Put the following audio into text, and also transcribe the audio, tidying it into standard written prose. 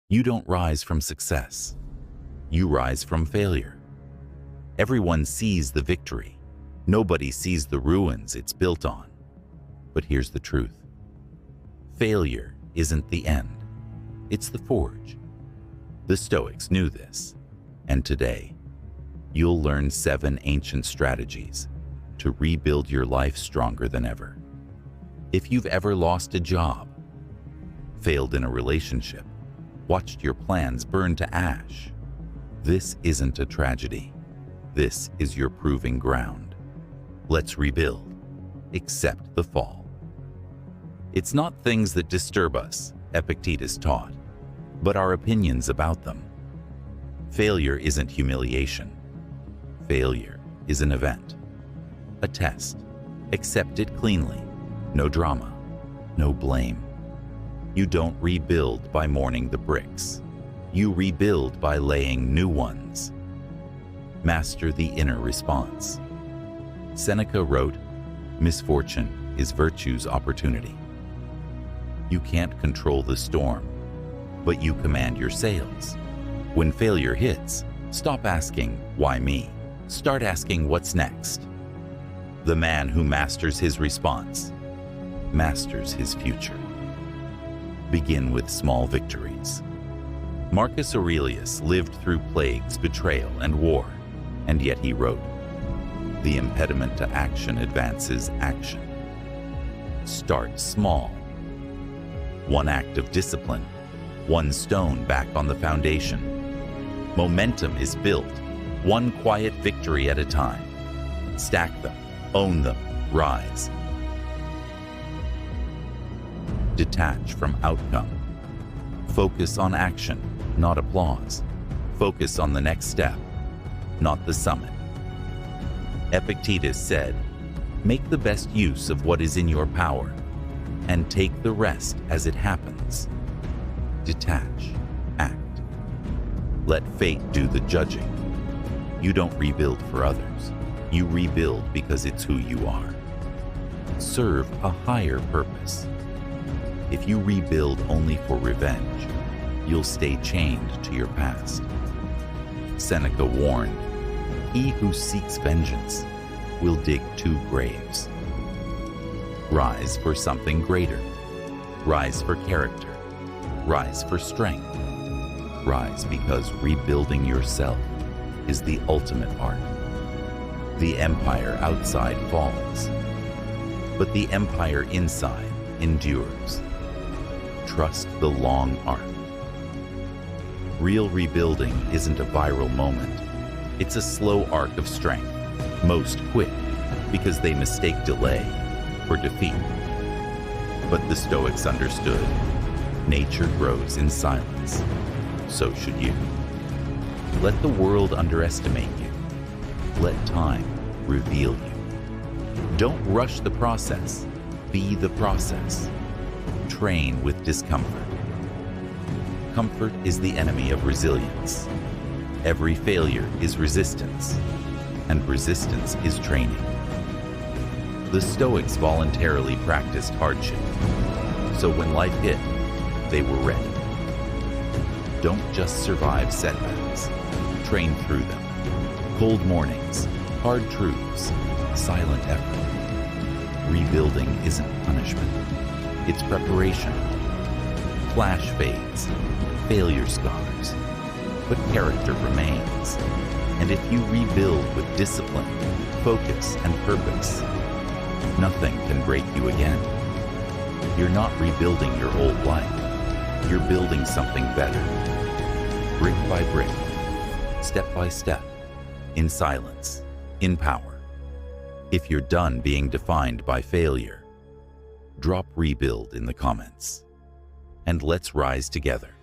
You don't rise from success. You rise from failure. Everyone sees the victory. Nobody sees the ruins it's built on. But here's the truth. Failure isn't the end. It's the forge. The Stoics knew this. And today, you'll learn 7 ancient strategies to rebuild your life stronger than ever. If you've ever lost a job, failed in a relationship, watched your plans burn to ash, this isn't a tragedy. This is your proving ground. Let's rebuild. Accept the fall. It's not things that disturb us, Epictetus taught, but our opinions about them. Failure isn't humiliation. Failure is an event, a test. Accept it cleanly. No drama, no blame. You don't rebuild by mourning the bricks. You rebuild by laying new ones. Master the inner response. Seneca wrote, "Misfortune is virtue's opportunity." You can't control the storm, but you command your sails. When failure hits, stop asking, "Why me?" Start asking, "What's next?" The man who masters his response masters his future. Begin with small victories. Marcus Aurelius lived through plagues, betrayal, and war, and yet he wrote, "The impediment to action advances action." Start small. One act of discipline, one stone back on the foundation. Momentum is built, one quiet victory at a time. Stack them, own them, rise. Detach from outcome. Focus on action, not applause. Focus on the next step, not the summit. Epictetus said, "Make the best use of what is in your power, and take the rest as it happens." Detach, act. Let fate do the judging. You don't rebuild for others. You rebuild because it's who you are. Serve a higher purpose. If you rebuild only for revenge, you'll stay chained to your past. Seneca warned, "He who seeks vengeance will dig 2 graves." Rise for something greater. Rise for character. Rise for strength. Rise because rebuilding yourself is the ultimate art. The empire outside falls, but the empire inside endures. Trust the long arc. Real rebuilding isn't a viral moment. It's a slow arc of strength. Most quit because they mistake delay for defeat. But the Stoics understood. Nature grows in silence. So should you. Let the world underestimate you. Let time reveal you. Don't rush the process. Be the process. Train with discomfort. Comfort is the enemy of resilience. Every failure is resistance, and resistance is training. The Stoics voluntarily practiced hardship, so when life hit, they were ready. Don't just survive setbacks, train through them. Cold mornings, hard truths, silent effort. Rebuilding isn't punishment, it's preparation. Flash fades, failure scars, but character remains. And if you rebuild with discipline, focus, and purpose, nothing can break you again. You're not rebuilding your old life. You're building something better. Brick by brick, step by step, in silence, in power. If you're done being defined by failure, drop rebuild in the comments. And let's rise together.